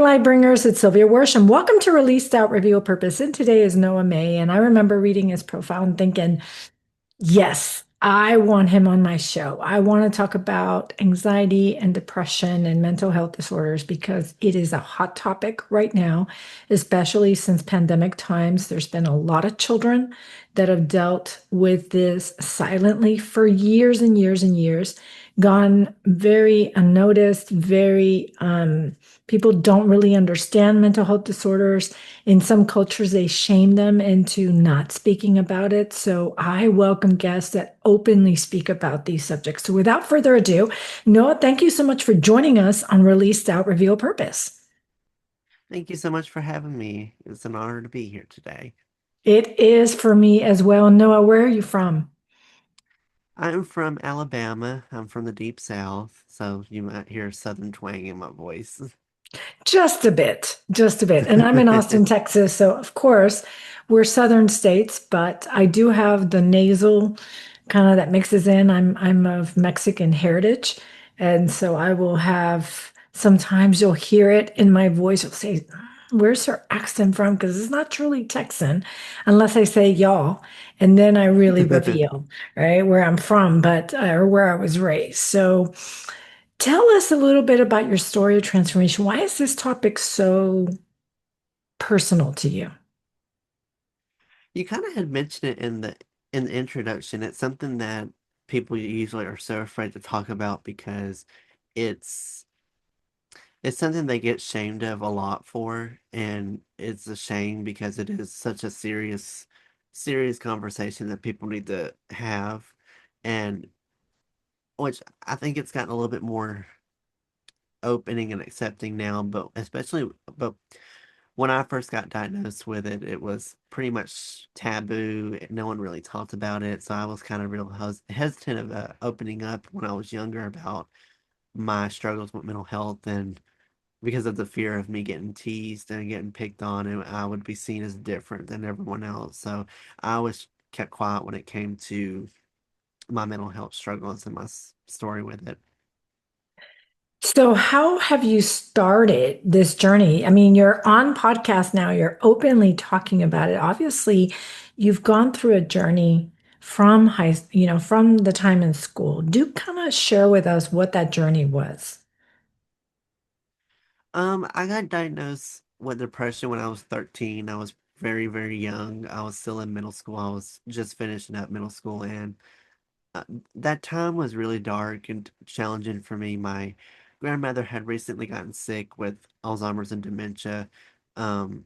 Lightbringers, it's Sylvia Worsham. Welcome to Released Out Reveal Purpose. And today is Noah May. And I remember reading his profile and thinking, yes, I want him on my show. I want to talk about anxiety and depression and mental health disorders because it is a hot topic right now, especially since pandemic times. There's been a lot of children that have dealt with this silently for years and years and years, gone very unnoticed, very people don't really understand mental health disorders. In some cultures, they shame them into not speaking about it. So I welcome guests that openly speak about these subjects. So without further ado, Noah, thank you so much for joining us on Released Out Reveal Purpose. Thank you so much for having me. It's an honor to be here today. It is for me as well. Noah, where are you from? I'm from Alabama. I'm from the deep South, so you might hear a southern twang in my voice. Just a bit, just a bit. And I'm in Austin, Texas. So, of course, we're southern states, but I do have the nasal kind of that mixes in. I'm of Mexican heritage. And so I will have sometimes you'll hear it in my voice. You'll say, where's her accent from? Because it's not truly Texan unless I say y'all. And then I really reveal, right, where I'm from, but or where I was raised. So tell us a little bit about your story of transformation. Why is this topic so personal to you? You kind of had mentioned it in the introduction. It's something that people usually are so afraid to talk about because it's it's something they get shamed of a lot for, and it's a shame because it is such a serious conversation that people need to have, and which I think it's gotten a little bit more opening and accepting now, but when I first got diagnosed with it, it was pretty much taboo. No one really talked about it, so I was kind of real hesitant of opening up when I was younger about my struggles with mental health, and because of the fear of me getting teased and getting picked on, and I would be seen as different than everyone else. So I always kept quiet when it came to my mental health struggles and my story with it. So, how have you started this journey? I mean, you're on podcast now, you're openly talking about it. Obviously, you've gone through a journey from from the time in school. Do kind of share with us what that journey was. I got diagnosed with depression when I was 13. I was very young. I was still in middle school. I was just finishing up middle school, and uh, that time was really dark and challenging for me. My grandmother had recently gotten sick with Alzheimer's and dementia. Um,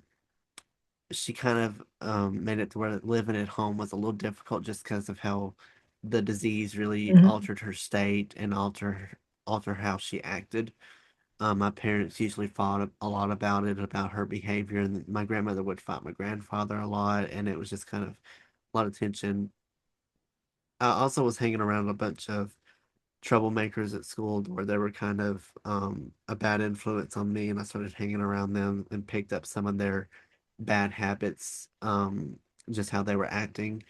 she kind of made it to where living at home was a little difficult just because of how the disease really Mhm. altered her state and alter how she acted. My parents usually fought a lot about it, about her behavior, and my grandmother would fight my grandfather a lot, and it was just kind of a lot of tension. I also was hanging around a bunch of troublemakers at school where they were kind of a bad influence on me, and I started hanging around them and picked up some of their bad habits, just how they were acting.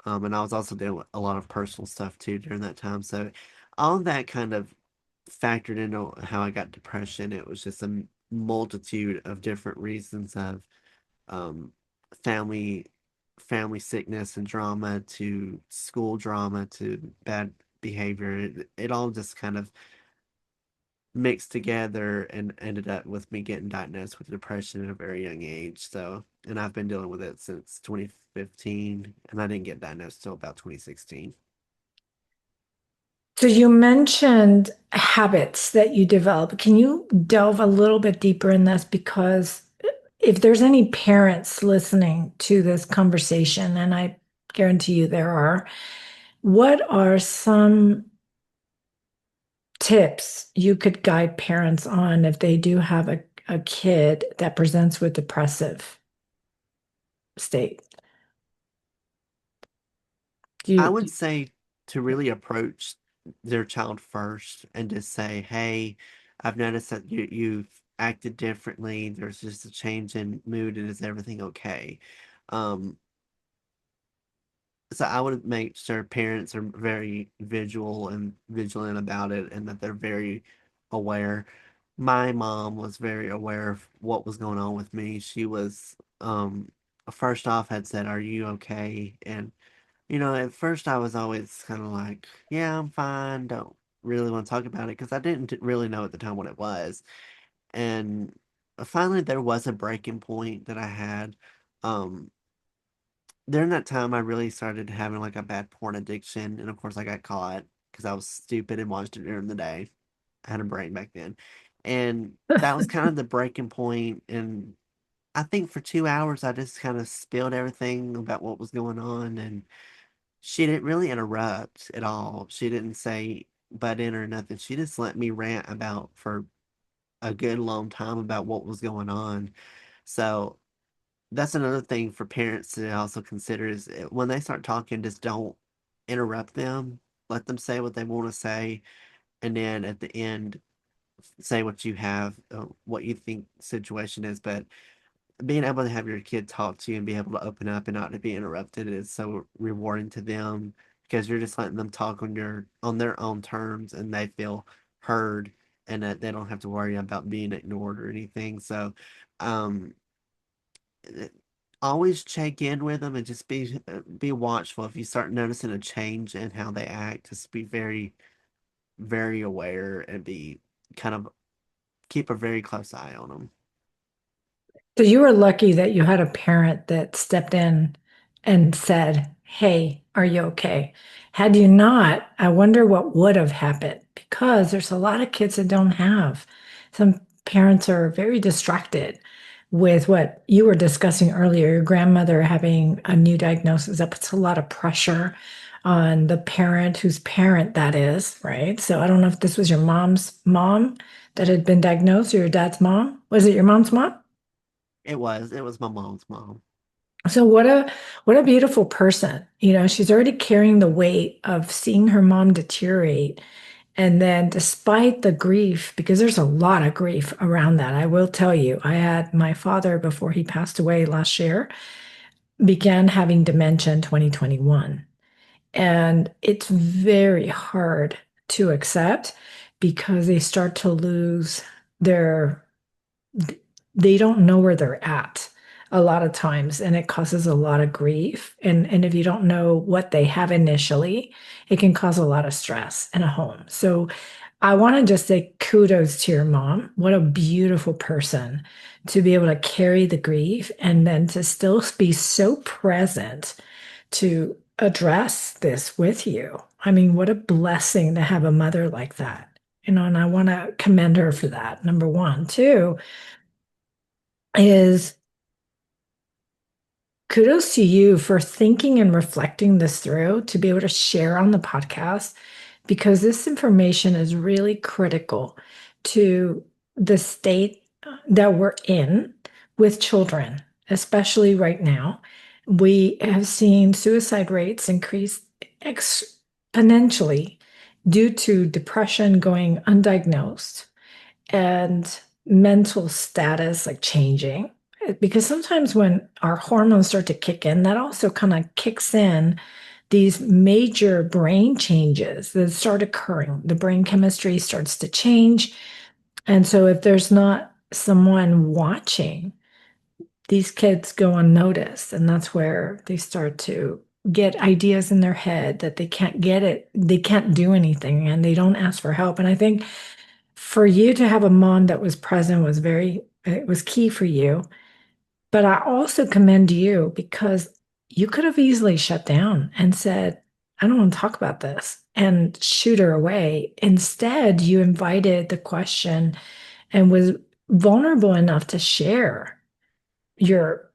And I was also dealing with a lot of personal stuff too during that time. So all of that kind of factored into how I got depression. It was just a multitude of different reasons of um, family family sickness and drama to school drama to bad behavior. It all just kind of mixed together and ended up with me getting diagnosed with depression at a very young age. So, and I've been dealing with it since 2015, and I didn't get diagnosed till about 2016. So you mentioned habits that you develop. Can you delve a little bit deeper in this? Because if there's any parents listening to this conversation, and I guarantee you there are, what are some tips you could guide parents on if they do have a kid that presents with depressive state? Do I you, would say to really approach their child first and just say, "Hey, I've noticed that you've acted differently. There's just a change in mood, and is everything okay?" Um, so I would make sure parents are very visual and vigilant about it, and that they're very aware. my mom was very aware of what was going on with me. She was, first off had said, "Are you okay?" And, at first I was always kind of like, "Yeah, I'm fine. Don't really want to talk about it," because I didn't really know at the time what it was. And finally, there was a breaking point that I had. Um, During that time, I really started having like a bad porn addiction. And of course, I got caught because I was stupid and watched it during the day. I had a brain back then. And that was kind of the breaking point. And I think for 2 hours, I just kind of spilled everything about what was going on. And she didn't really interrupt at all. She didn't say butt in or nothing. She just let me rant about for a good long time about what was going on. So that's another thing for parents to also consider is when they start talking, just don't interrupt them. Let them say what they want to say, and then at the end, say what you have, what you think the situation is. But being able to have your kid talk to you and be able to open up and not to be interrupted is so rewarding to them because you're just letting them talk on their own terms and they feel heard and that they don't have to worry about being ignored or anything. So, um, eh, always check in with them and just be watchful. If you start noticing a change in how they act, just be very, very aware and be kind of keep a very close eye on them. So you were lucky that you had a parent that stepped in and said, "Hey, are you okay?" Had you not, I wonder what would have happened because there's a lot of kids that don't have. Some parents are very distracted with what you were discussing earlier, your grandmother having a new diagnosis. That puts a lot of pressure on the parent whose parent that is, right? So I don't know if this was your mom's mom that had been diagnosed or your dad's mom. Was it your mom's mom? It was my mom's mom. So what a beautiful person. You know, she's already carrying the weight of seeing her mom deteriorate. And then despite the grief, because there's a lot of grief around that, I will tell you, I had my father before he passed away last year, began having dementia in 2021. And it's very hard to accept because they start to lose their they don't know where they're at a lot of times and it causes a lot of grief and if you don't know what they have initially it can cause a lot of stress in a home. So I want to just say kudos to your mom. What a beautiful person to be able to carry the grief and then to still be so present to address this with you. I mean, what a blessing to have a mother like that. And I want to commend her for that. Number one. Two, is kudos to you for thinking and reflecting this through to be able to share on the podcast because this information is really critical to the state that we're in with children, especially right now. We have seen suicide rates increase exponentially due to depression going undiagnosed and mental status like changing. Because sometimes when our hormones start to kick in, that also kind of kicks in these major brain changes that start occurring. The brain chemistry starts to change. And so if there's not someone watching, these kids go unnoticed. And that's where they start to get ideas in their head that they can't get it, they can't do anything, and they don't ask for help. And I think for you to have a mom that was present was it was key for you. But I also commend you because you could have easily shut down and said, I don't want to talk about this and shoot her away. Instead, you invited the question and was vulnerable enough to share your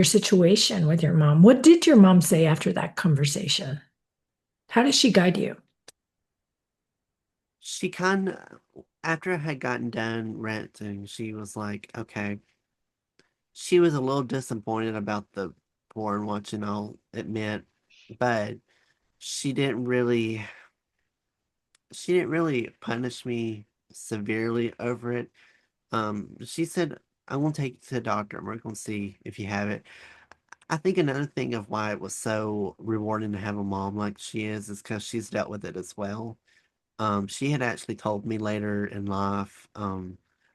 situation with your mom. What did your mom say after that conversation? How did she guide you? She kind of, after I had gotten done ranting, she was like, okay. She was a little disappointed about the porn watching, I'll admit, but she didn't really, she didn't really punish me severely over it. She said, I won't take you to the doctor. We're going to see if you have it. I think another thing of why it was so rewarding to have a mom like she is because she's dealt with it as well. She had actually told me later in life.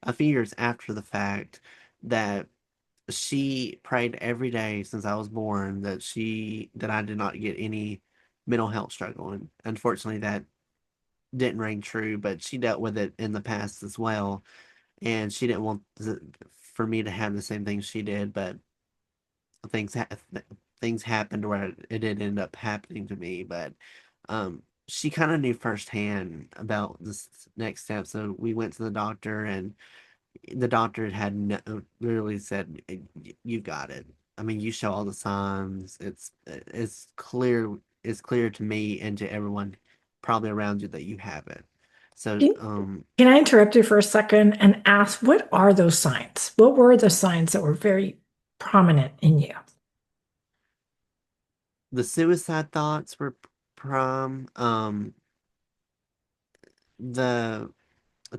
a few years after the fact that she prayed every day since I was born that I did not get any mental health struggle. And unfortunately, that didn't ring true, but she dealt with it in the past as well. And she didn't want for me to have the same thing she did, but things ha things happened where it did end up happening to me. But she kind of knew firsthand about this next step. So we went to the doctor, and the doctor had literally said, You got it. I mean, you show all the signs. It's clear to me and to everyone probably around you that you have it." So, Can can I interrupt you for a second and ask, what are those signs? What were the signs that were very prominent in you? the suicide thoughts were prom. The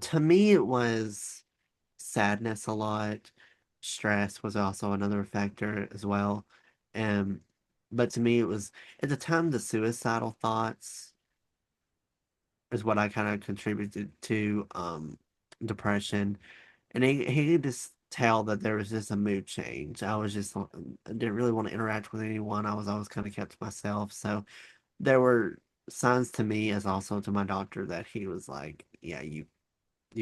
To me, it was sadness a lot. Stress was also another factor as well. Um, but to me, it was at the time the suicidal thoughts is what I kind of contributed to depression, and he could just tell that there was just a mood change. I didn't really want to interact with anyone. I was always kind of kept to myself. So there were signs to me as also to my doctor that he was like, "Yeah, you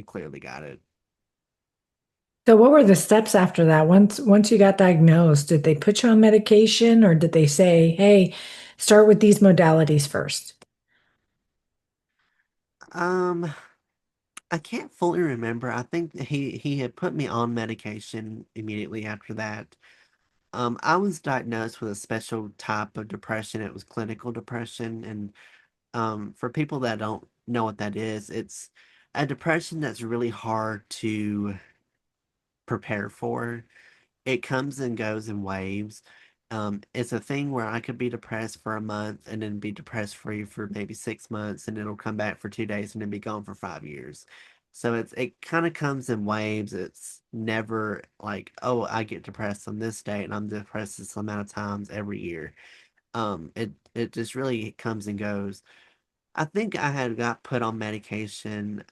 clearly got it." So what were the steps after that? Once you got diagnosed, did they put you on medication or did they say, "Hey, start with these modalities first"? Um, I can't fully remember. I think that he had put me on medication immediately after that. I was diagnosed with a special type of depression. It was clinical depression, and for people that don't know what that is, it's a depression that's really hard to prepare for. It comes and goes in waves. It's a thing where I could be depressed for a month and then be depressed free for maybe 6 months, and it'll come back for 2 days and then be gone for 5 years. So it kind of comes in waves. It's never like, oh, I get depressed on this date and I'm depressed this amount of times every year. It just really comes and goes. I think I had got put on medication.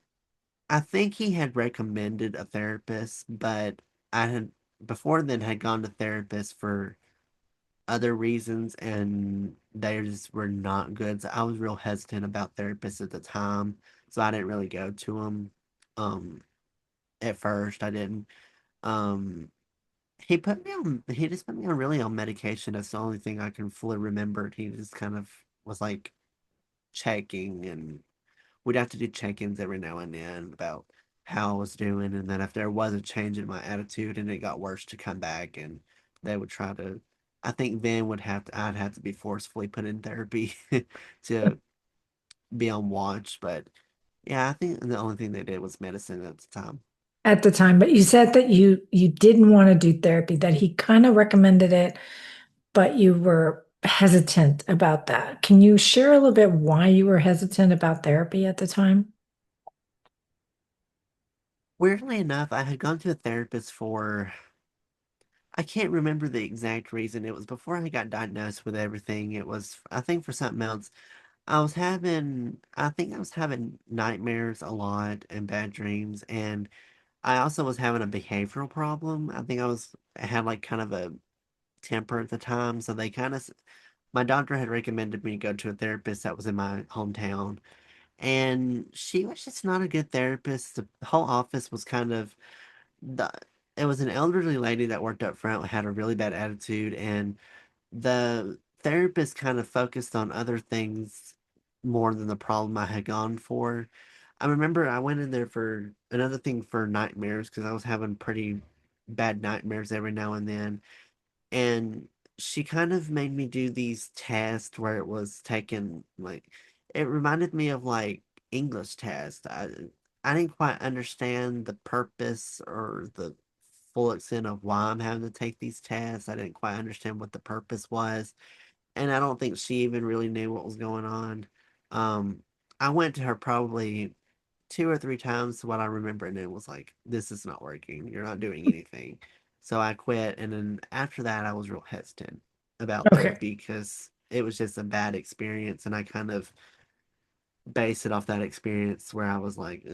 I think he had recommended a therapist, but I had before then had gone to therapists for other reasons, and they just were not good. So I was real hesitant about therapists at the time, so I didn't really go to them. Um, at first, I didn't. Um, he just put me on really on medication. That's the only thing I can fully remember. He just kind of was like checking, and we'd have to do check-ins every now and then about how I was doing, and then if there was a change in my attitude and it got worse, to come back, and they would try to. I think then I'd have to be forcefully put in therapy to be on watch, but yeah, I think the only thing they did was medicine at the time. At the time, but you said that you didn't want to do therapy, that he kind of recommended it, but you were hesitant about that. Can you share a little bit why you were hesitant about therapy at the time? Weirdly enough, I had gone to a therapist for I can't remember the exact reason. It was before I got diagnosed with everything. It was I think for something else. I think I was having nightmares a lot and bad dreams, and I also was having a behavioral problem. I had like kind of a temper at the time, so my doctor had recommended me to go to a therapist that was in my hometown, and she was just not a good therapist. The whole office was kind of the, it was an elderly lady that worked up front, had a really bad attitude, and the therapist kind of focused on other things more than the problem I had gone for. I remember I went in there for another thing for nightmares because I was having pretty bad nightmares every now and then. And she kind of made me do these tests where it was taken like it reminded me of like English tests. I didn't quite understand the purpose or the full extent of why I'm having to take these tests. I didn't quite understand what the purpose was, and I don't think she even really knew what was going on. Um, I went to her probably 2 or 3 times to what I remember, and it was like, this is not working. You're not doing anything. So I quit, and then after that, I was real hesitant about Okay. therapy because it was just a bad experience, and I kind of based it off that experience where I was like,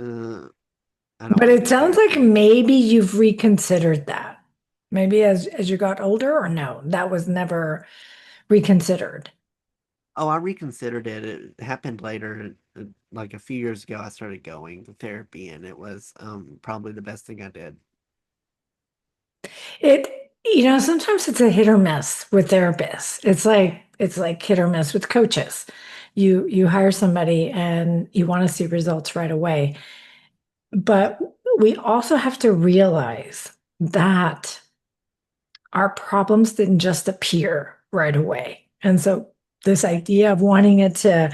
I don't But want to it go sounds back like there. maybe you've reconsidered that. Maybe as you got older, or no, that was never reconsidered. Oh, I reconsidered it. It happened later, like a few years ago. I started going to therapy, and it was probably the best thing I did. Sometimes it's a hit or miss with therapists. It's like hit or miss with coaches. You hire somebody and you want to see results right away. But we also have to realize that our problems didn't just appear right away. And so this idea of wanting it to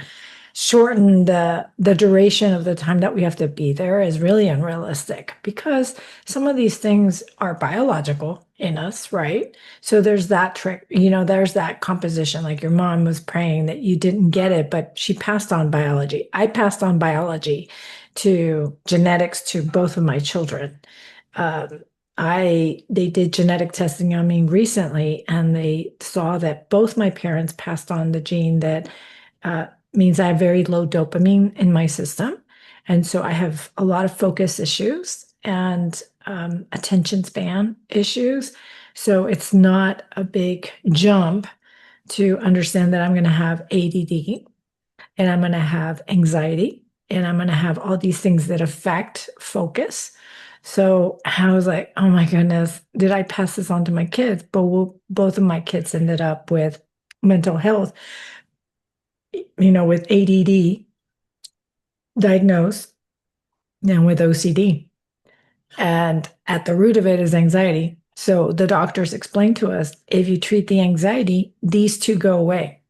shorten the duration of the time that we have to be there is really unrealistic because some of these things are biological in us, right? So there's that trick, there's that composition. Like your mom was praying that you didn't get it, but she passed on biology. I passed on biology to genetics to both of my children. Um, they did genetic testing on me recently, and they saw that both my parents passed on the gene that uh, means I have very low dopamine in my system. And so I have a lot of focus issues and attention span issues. So it's not a big jump to understand that I'm going to have ADD and I'm going to have anxiety and I'm going to have all these things that affect focus. So I was like, oh my goodness, did I pass this on to my kids? But both of my kids ended up with mental health, with ADD diagnosed and with OCD. And at the root of it is anxiety. So the doctors explained to us if you treat the anxiety, these two go away.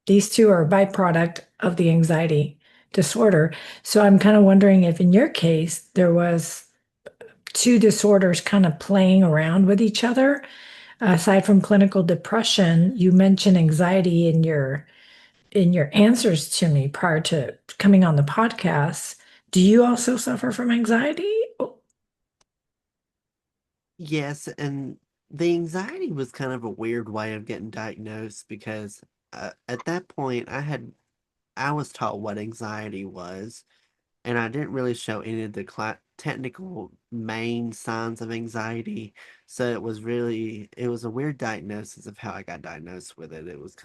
These two are a byproduct of the anxiety disorder. So I'm kind of wondering if in your case there was two disorders kind of playing around with each other. Aside from clinical depression, you mentioned anxiety in your answers to me prior to coming on the podcast. Do you also suffer from anxiety? Yes, and the anxiety was kind of a weird way of getting diagnosed because at that point I was taught what anxiety was, and I didn't really show any of the technical main signs of anxiety. So it was a weird diagnosis of how I got diagnosed with it. It was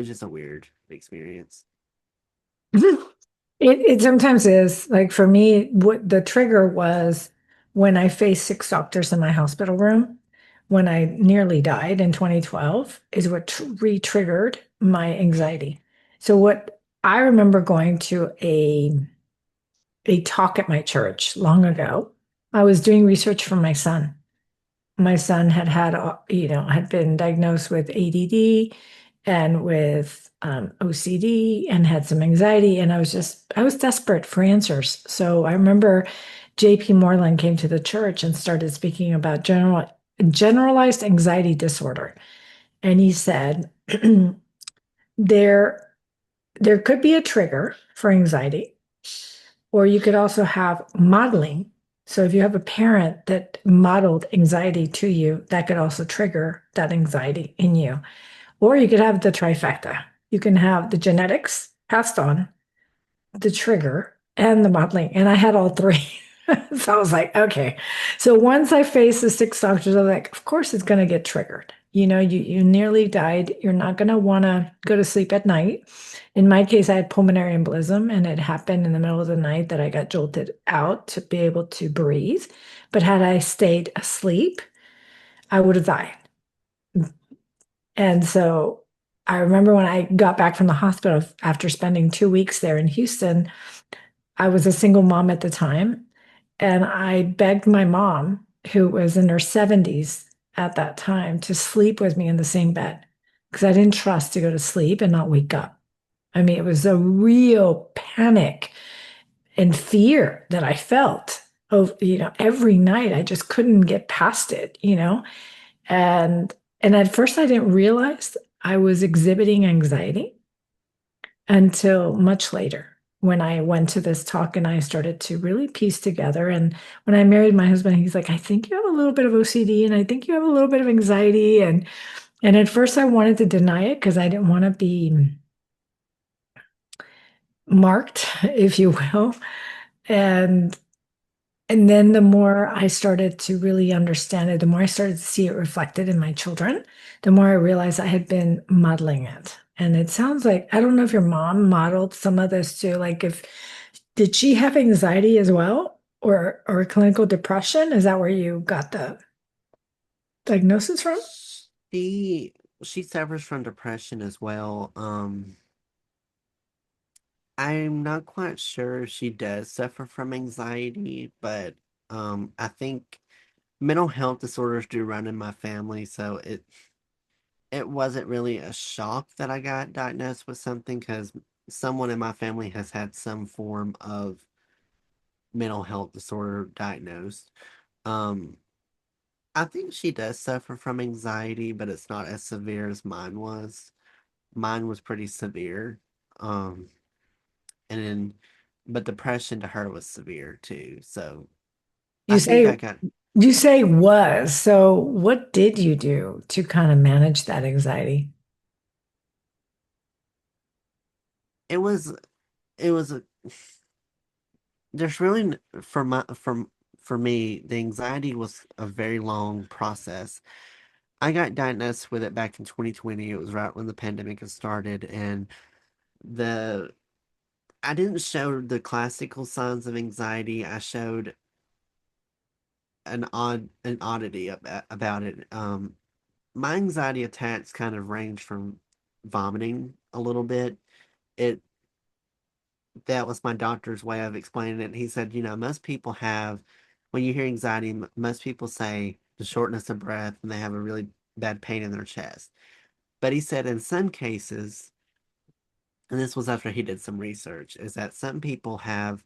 just a weird experience. It sometimes is. Like for me, what the trigger was when I faced six doctors in my hospital room when I nearly died in 2012 is what re-triggered my anxiety. So what I remember going to a talk at my church long ago. I was doing research for my son. My son had been diagnosed with ADD and with OCD and had some anxiety. And I was desperate for answers. So I remember JP Moreland came to the church and started speaking about generalized anxiety disorder. And he said, there, there could be a trigger for anxiety, or you could also have modeling. So if you have a parent that modeled anxiety to you, that could also trigger that anxiety in you. Or you could have the trifecta. You can have the genetics passed on, the trigger, and the modeling. And I had all three. So I was like, okay. So once I faced the six doctors, I was like, of course it's going to get triggered. You nearly died. You're not going to want to go to sleep at night. In my case, I had pulmonary embolism, and it happened in the middle of the night that I got jolted out to be able to breathe. But had I stayed asleep, I would have died. And so I remember when I got back from the hospital after spending 2 weeks there in Houston, I was a single mom at the time. And I begged my mom, who was in her 70s at that time, to sleep with me in the same bed because I didn't trust to go to sleep and not wake up. I mean, it was a real panic and fear that I felt. Oh, every night I just couldn't get past it. And and at first I didn't realize I was exhibiting anxiety until much later when I went to this talk and I started to really piece together. And when I married my husband, he's like, I think you have a little bit of OCD and I think you have a little bit of anxiety. And at first I wanted to deny it because I didn't want to be marked, if you will. And And then the more I started to really understand it, the more I started to see it reflected in my children, the more I realized I had been modeling it. And it sounds like, I don't know if your mom modeled some of this too. Like if, did she have anxiety as well or clinical depression? Is that where you got the diagnosis from? She she suffers from depression as well. I'm not quite sure if she does suffer from anxiety, but I think mental health disorders do run in my family, so it wasn't really a shock that I got diagnosed with something because someone in my family has had some form of mental health disorder diagnosed. Um, I think she does suffer from anxiety, but it's not as severe as mine was. Mine was pretty severe. Um, and then, but depression to her was severe too. So I You think say I got you say was. So what did you do to kind of manage that anxiety? it was it was a there's really for me the anxiety was a very long process. I got diagnosed with it back in 2020. It was right when the pandemic had started, and the I didn't show the classical signs of anxiety. I showed an oddity about it. My anxiety attacks kind of range from vomiting a little bit. It That was my doctor's way of explaining it. He said, most people have, when you hear anxiety, most people say the shortness of breath and they have a really bad pain in their chest. But he said in some cases, and this was after he did some research, is that some people have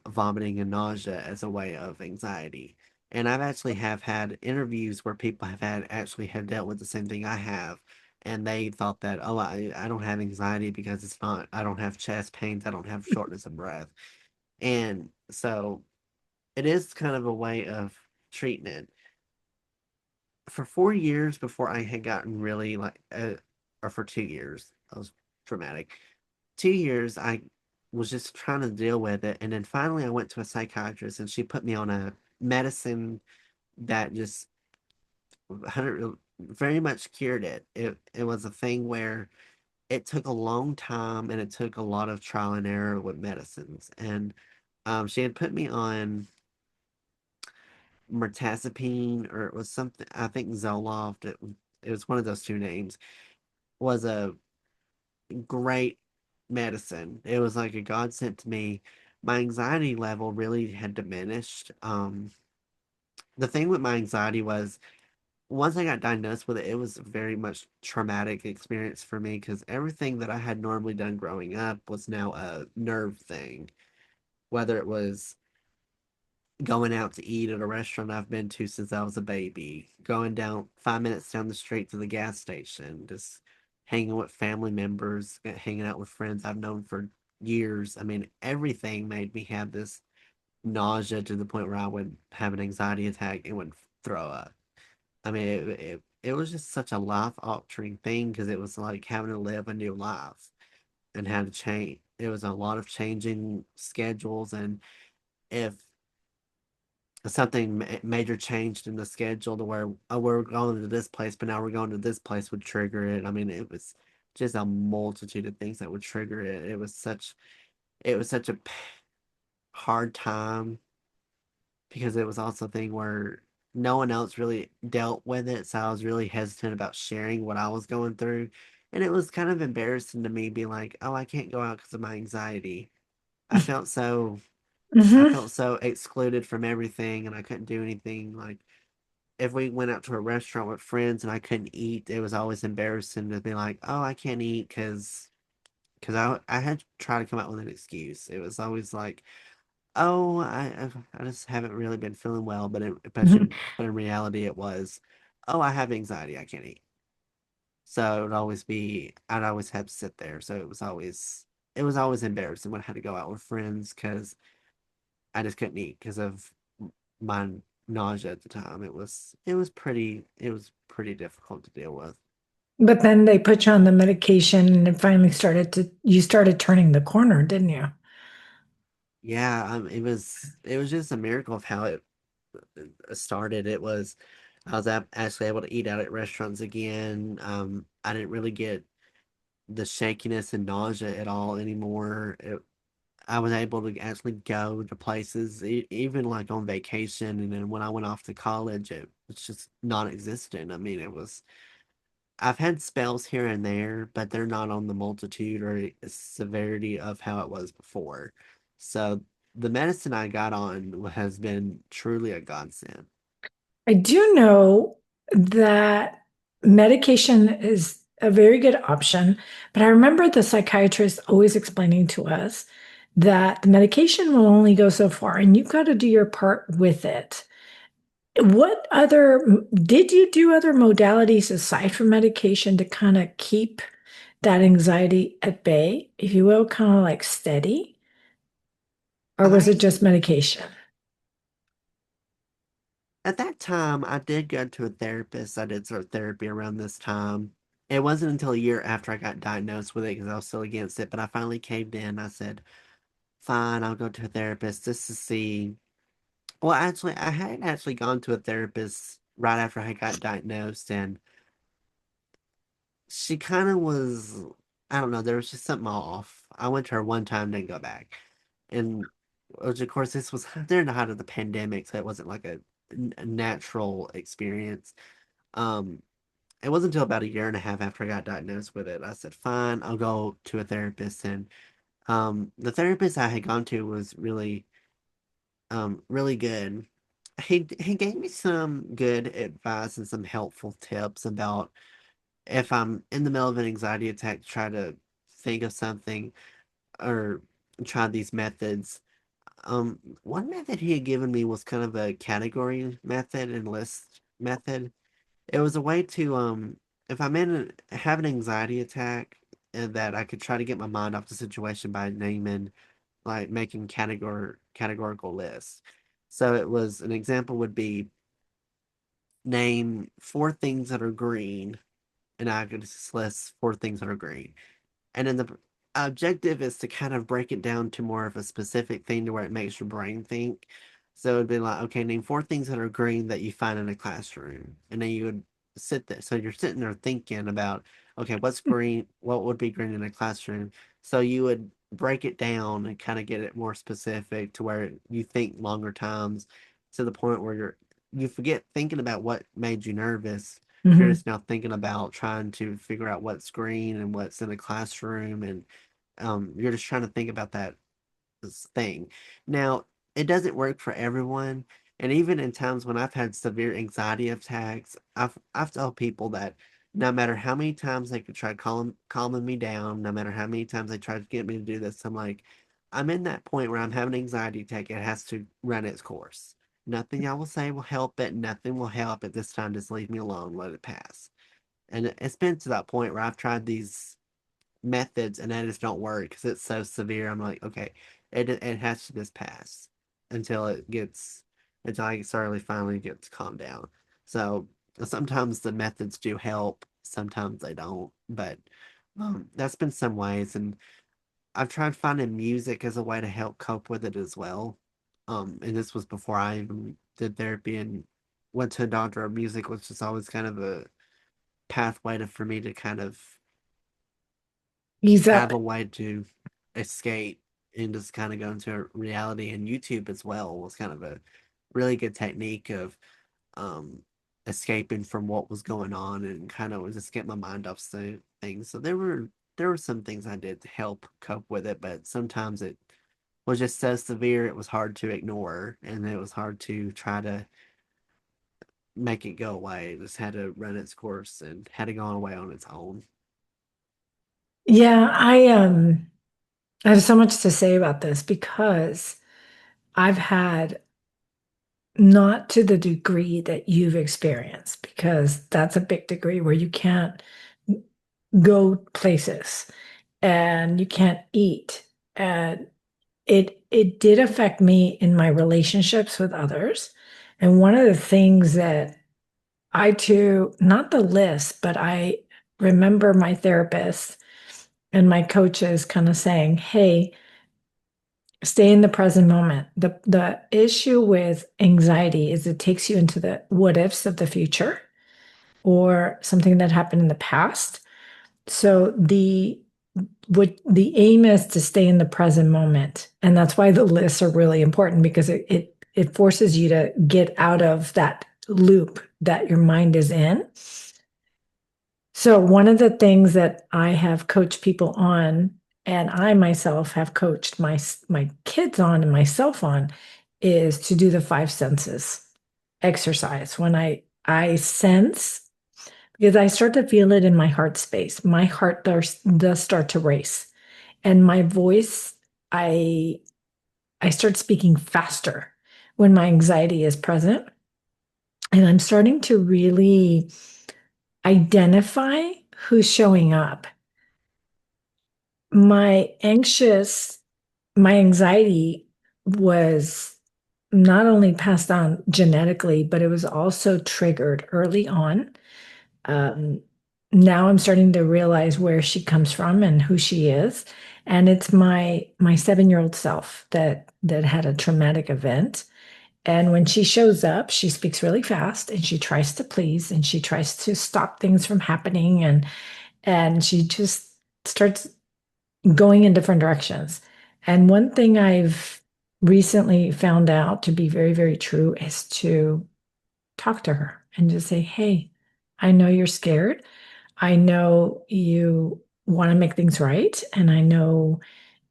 vomiting and nausea as a way of anxiety. And I've actually have had interviews where people have actually have dealt with the same thing I have. And they thought that, oh, I don't have anxiety because I don't have chest pains, I don't have shortness of breath. And so it is kind of a way of treating it. For 4 years before I had gotten really or for 2 years, that was dramatic. 2 years, I was just trying to deal with it. And then finally, I went to a psychiatrist and she put me on a medicine that just 100, very much cured it. It was a thing where it took a long time and it took a lot of trial and error with medicines. And she had put me on mirtazapine, or it was something, I think Zoloft. It was one of those two names. Was a great medicine. It was like a godsend to me. My anxiety level really had diminished. The thing with my anxiety was once I got diagnosed with it, it was a very much traumatic experience for me because everything that I had normally done growing up was now a nerve thing. Whether it was going out to eat at a restaurant I've been to since I was a baby, going down 5 minutes down the street to the gas station, just hanging with family members, hanging out with friends I've known for years. I mean, everything made me have this nausea to the point where I would have an anxiety attack and would throw up. I mean, it was just such a life altering thing because it was like having to live a new life and had to change. It was a lot of changing schedules, and if something major changed in the schedule to where, oh, we're going to this place, but now we're going to this place would trigger it. I mean, it was just a multitude of things that would trigger it. It was such a hard time because it was also a thing where no one else really dealt with it. So I was really hesitant about sharing what I was going through. And it was kind of embarrassing to me being like, oh, I can't go out because of my anxiety. I felt so I Hmm. felt so excluded from everything and I couldn't do anything. Like if we went out to a restaurant with friends and I couldn't eat, it was always embarrassing to be like, "Oh, I can't eat because I had to try to come up with an excuse." It was always like, "Oh, I just haven't really been feeling well," but in reality, it was, "Oh, I have anxiety. I can't eat." So it would always be I'd always have to sit there. So it was always embarrassing when I had to go out with friends because I just couldn't eat because of my nausea at the time. It was pretty difficult to deal with. But then they put you on the medication and it finally you started turning the corner, didn't you? Yeah, it was just a miracle of how it started. I was actually able to eat out at restaurants again. I didn't really get the shakiness and nausea at all anymore. I was able to actually go to places, even like on vacation. And then when I went off to college, it was just non-existent. I mean, I've had spells here and there, but they're not on the multitude or severity of how it was before. So the medicine I got on has been truly a godsend. I do know that medication is a very good option, but I remember the psychiatrist always explaining to us that the medication will only go so far and you've got to do your part with it. What other, did you do other modalities aside from medication to kind of keep that anxiety at bay, if you will, kind of like steady? Or was it I just medication? At that time, I did go to a therapist. I did start therapy around this time. It wasn't until a year after I got diagnosed with it because I was still against it, but I finally caved in. I said, fine, I'll go to a therapist just to see. Well, actually, I had actually gone to a therapist right after I got diagnosed, and she kind of was, I don't know, there was just something off. I went to her one time, didn't go back. And which, of course, this was during the height of the pandemic, so it wasn't like a natural experience. Um, it wasn't until about a year and a half after I got diagnosed with it. I said, fine, I'll go to a therapist. And the therapist I had gone to was really good. He gave me some good advice and some helpful tips about if I'm in the middle of an anxiety attack, try to think of something or try these methods. One method he had given me was kind of a category method and list method. It was a way to if I'm have an anxiety attack and that I could try to get my mind off the situation by naming like making categorical lists. So it was an example would be name four things that are green and I could just list four things that are green. And then the objective is to kind of break it down to more of a specific thing to where it makes your brain think. So it'd be like, okay, name four things that are green that you find in a classroom. And then you would sit there. So you're sitting there thinking about, okay, what's green? What would be green in a classroom? So you would break it down and kind of get it more specific to where you think longer times to the point where you forget thinking about what made you nervous. You're Mhm. just now thinking about trying to figure out what's green and what's in a classroom, and you're just trying to think about that thing. Now, it doesn't work for everyone, and even in times when I've had severe anxiety attacks, I've told people that no matter how many times they could try calming me down, no matter how many times they try to get me to do this, I'm like, I'm in that point where I'm having an anxiety attack. It has to run its course. Nothing I will say will help it. Nothing will help at this time. Just leave me alone. Let it pass. And it's been to that point where I've tried these methods and they just don't work because it's so severe. I'm like, okay, it has to just pass until until I finally gets calmed down. So sometimes the methods do help, sometimes they don't. But that's been some ways, and I've tried finding music as a way to help cope with it as well. And this was before I even did therapy and went to a doctor. Music was just always kind of a pathway for me to kind of Ease up. have a way to escape and just kind of go into reality. And YouTube as well was kind of a really good technique of um escaping from what was going on and kind of just get my mind off things. So there were some things I did to help cope with it, but sometimes it was just so severe it was hard to ignore and it was hard to try to make it go away. It just had to run its course and had to go away on its own. Yeah, I have so much to say about this because I've had not to the degree that you've experienced, because that's a big degree where you can't go places and you can't eat. And it did affect me in my relationships with others. And one of the things that I too, not the list, but I remember my therapist and my coaches kind of saying, hey, Stay in the present moment. The issue with anxiety is it takes you into the what ifs of the future or something that happened in the past. So the aim is to stay in the present moment. And that's why the lists are really important because it forces you to get out of that loop that your mind is in. So one of the things that I have coached people on, and I myself have coached my kids on and myself on, is to do the five senses exercise. When I sense, because I start to feel it in my heart space, my heart does start to race, and my voice, I I start speaking faster when my anxiety is present, and I'm starting to really identify who's showing up. My anxious, my anxiety was not only passed on genetically, but it was also triggered early on. Um, Now I'm starting to realize where she comes from and who she is. And it's my 7-year-old self that had a traumatic event. And when she shows up, she speaks really fast and she tries to please and she tries to stop things from happening and she just starts going in different directions. And one thing I've recently found out to be very, very true is to talk to her and just say, hey, I know you're scared. I know you want to make things right. And I know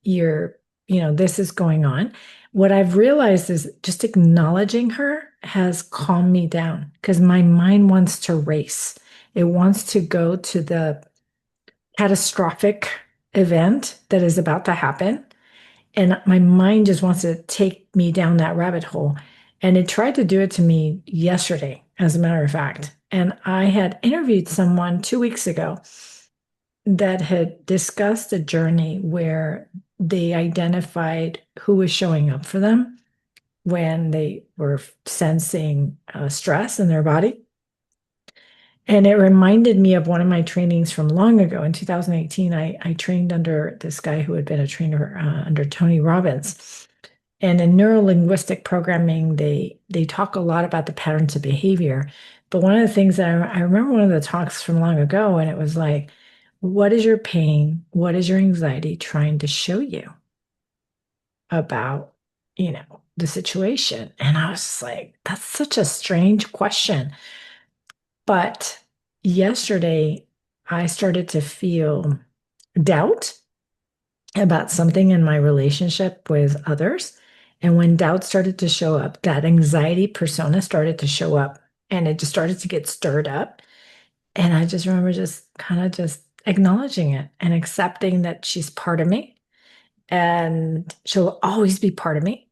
this is going on. What I've realized is just acknowledging her has calmed me down because my mind wants to race. It wants to go to the catastrophic event that is about to happen. And my mind just wants to take me down that rabbit hole. And it tried to do it to me yesterday, as a matter of fact. And I had interviewed someone 2 weeks ago that had discussed a journey where they identified who was showing up for them when they were sensing stress in their body. And it reminded me of one of my trainings from long ago in 2018. I trained under this guy who had been a trainer under Tony Robbins. And in neurolinguistic programming, they talk a lot about the patterns of behavior. But one of the things that I remember one of the talks from long ago, and it was like, what is your pain? What is your anxiety trying to show you about, the situation? And I was just like, that's such a strange question. But yesterday, I started to feel doubt about something in my relationship with others. And when doubt started to show up, that anxiety persona started to show up and it just started to get stirred up. And I just remember just kind of just acknowledging it and accepting that she's part of me and she'll always be part of me.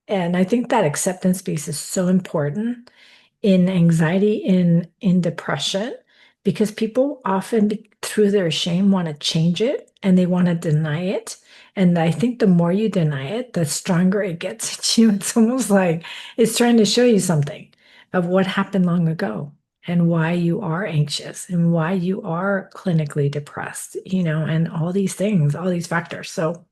And I think that acceptance piece is so important in anxiety, in depression, because people often through their shame want to change it and they want to deny it. And I think the more you deny it, the stronger it gets at you. It's almost like it's trying to show you something of what happened long ago and why you are anxious and why you are clinically depressed, and all these things, all these factors. So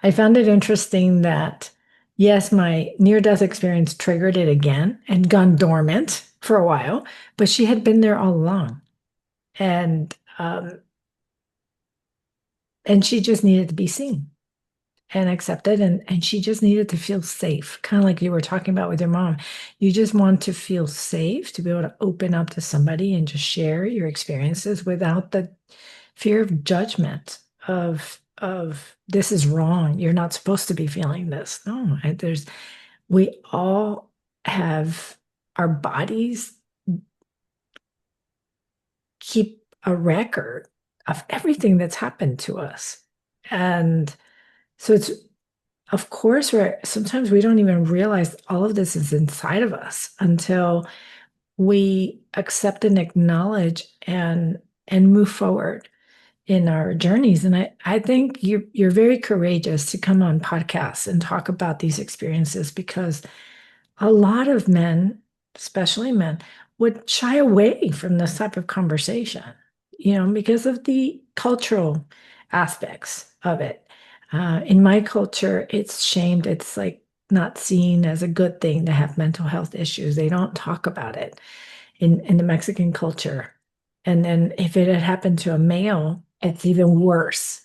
I found it interesting that, yes, my near-death experience triggered it again and gone dormant for a while, but she had been there all along. And and she just needed to be seen and accepted and she just needed to feel safe, kind of like you were talking about with your mom. You just want to feel safe to be able to open up to somebody and just share your experiences without the fear of judgment of this is wrong. You're not supposed to be feeling this. No, we all have our bodies keep a record of everything that's happened to us. And so it's of course sometimes we don't even realize all of this is inside of us until we accept and acknowledge and move forward in our journeys. And I think you're very courageous to come on podcasts and talk about these experiences because a lot of men, especially men, would shy away from this type of conversation, because of the cultural aspects of it. In my culture, it's shamed. It's like not seen as a good thing to have mental health issues. They don't talk about it in the Mexican culture. And then if it had happened to a male, it's even worse.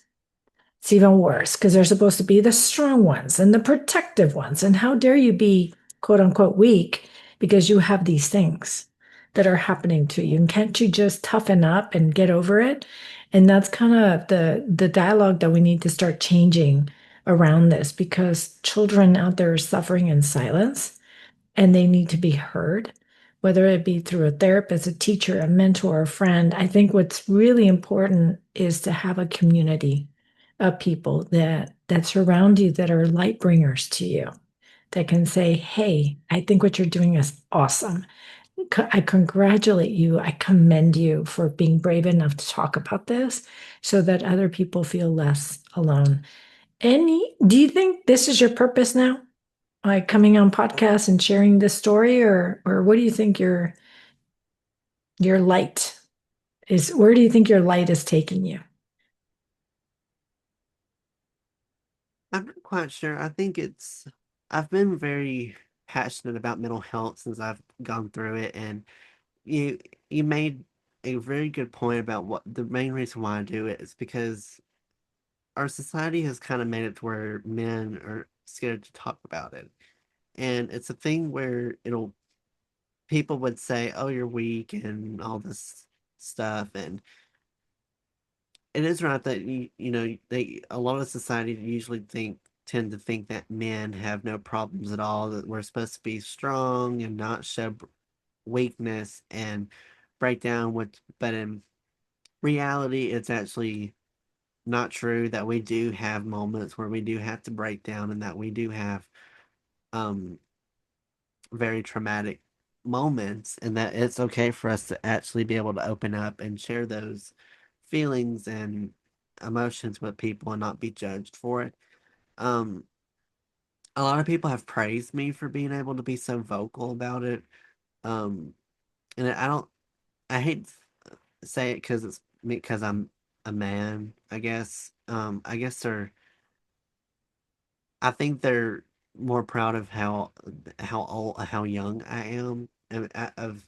It's even worse because they're supposed to be the strong ones and the protective ones. And how dare you be quote unquote weak because you have these things that are happening to you? And can't you just toughen up and get over it? And that's kind of the dialogue that we need to start changing around this because children out there are suffering in silence and they need to be heard, whether it be through a therapist, a teacher, a mentor, a friend. I think what's really important is to have a community of people that surround you that are light bringers to you that can say, "Hey, I think what you're doing is awesome. I congratulate you. I commend you for being brave enough to talk about this so that other people feel less alone." Do you think this is your purpose now? Like coming on podcasts and sharing this story, or what do you think your light is? Where do you think your light is taking you? I'm not quite sure. I've been very passionate about mental health since I've gone through it, and you you made a very good point about what the main reason why I do it is because our society has kind of made it to where men are scared to talk about it. And it's a thing where it'll people would say, "Oh, you're weak," and all this stuff, and it is right that you know they a lot of society usually tend to think that men have no problems at all, that we're supposed to be strong and not show weakness and break down with, but in reality it's actually not true, that we do have moments where we do have to break down and that we do have um very traumatic moments, and that it's okay for us to actually be able to open up and share those feelings and emotions with people and not be judged for it. Um, a lot of people have praised me for being able to be so vocal about it. Um, and I hate to say it because it's me, because I'm a man, I guess. I guess I think they're more proud of how young I am, and of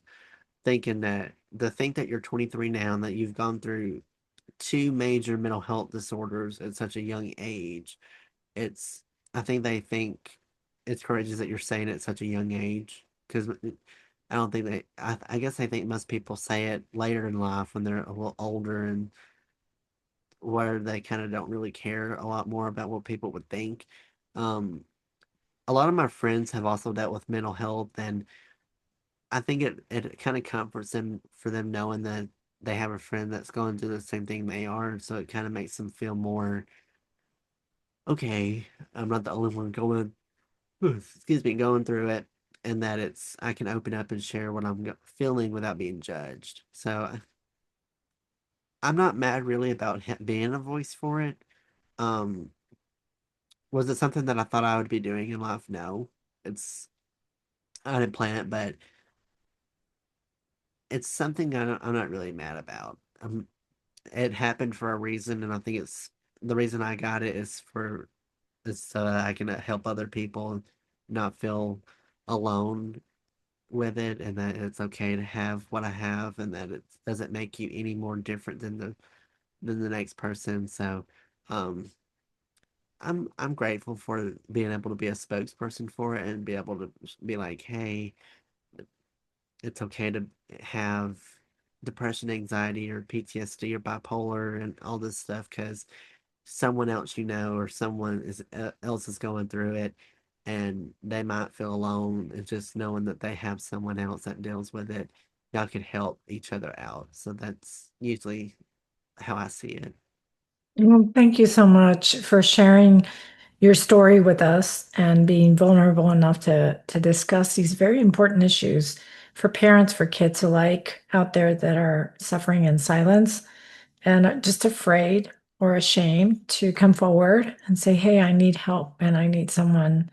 thinking that the think that you're 23 now and that you've gone through two major mental health disorders at such a young age. It's I think they think it's courageous that you're saying it at such a young age, because I don't think I guess I think most people say it later in life when they're a little older and where they kind of don't really care a lot more about what people would think. Um, a lot of my friends have also dealt with mental health, and I think it kind of comforts them for them knowing that they have a friend that's going through the same thing they are. So it kind of makes them feel more okay. I'm not the only one going, excuse me, going through it, and that I can open up and share what I'm feeling without being judged. So I'm not mad really about being a voice for it. Um, was it something that I thought I would be doing in life? No, it's I didn't plan it, but it's something I'm not really mad about. It happened for a reason, and I think it's the reason I got it is so that I can help other people not feel alone with it, and that it's okay to have what I have, and that it doesn't make you any more different than the next person. So, um, I'm grateful for being able to be a spokesperson for it and be able to be like, hey, it's okay to have depression, anxiety, or PTSD, or bipolar, and all this stuff because someone else or someone else is going through it, and they might feel alone, and just knowing that they have someone else that deals with it, y'all could help each other out. So that's usually how I see it. Well, thank you so much for sharing your story with us and being vulnerable enough to discuss these very important issues for parents, for kids alike out there that are suffering in silence and are just afraid or ashamed to come forward and say, "Hey, I need help and I need someone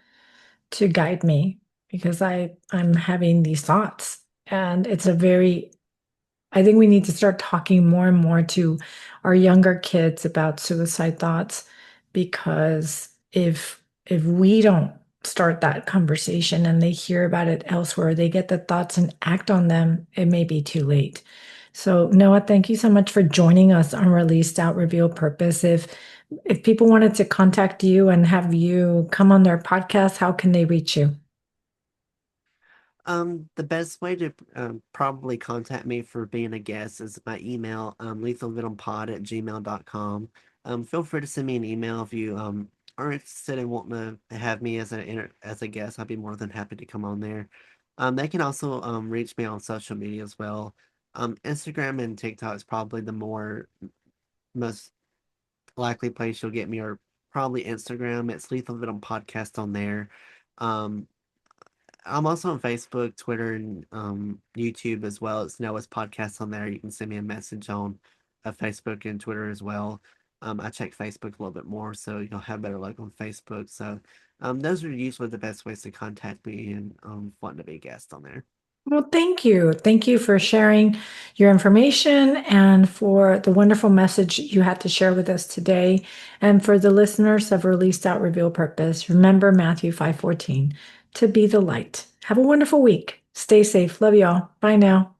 to guide me because I'm having these thoughts." And it's a very I think we need to start talking more and more to our younger kids about suicide thoughts because if we don't start that conversation and they hear about it elsewhere, they get the thoughts and act on them, it may be too late. So Noah, thank you so much for joining us on Released Out Reveal Purpose. If people wanted to contact you and have you come on their podcast, how can they reach you? The best way to probably contact me for being a guest is my email, lethalvenompod@gmail.com. Feel free to send me an email if you are interested in wanting to have me as as a guest. I'd be more than happy to come on there. They can also reach me on social media as well. Instagram and TikTok is probably the most likely place you'll get me, or probably Instagram. It's Lethal Venom Podcast on there. Um, I'm also on Facebook, Twitter, and YouTube as well. It's Noah's Podcast on there. You can send me a message on Facebook and Twitter as well. I check Facebook a little bit more, so you'll have better luck on Facebook. So those are usually the best ways to contact me and wanting to be a guest on there. Well, thank you. Thank you for sharing your information and for the wonderful message you had to share with us today. And for the listeners of Released Out Reveal Purpose, remember Matthew 5:14 to be the light. Have a wonderful week. Stay safe. Love y'all. Bye now.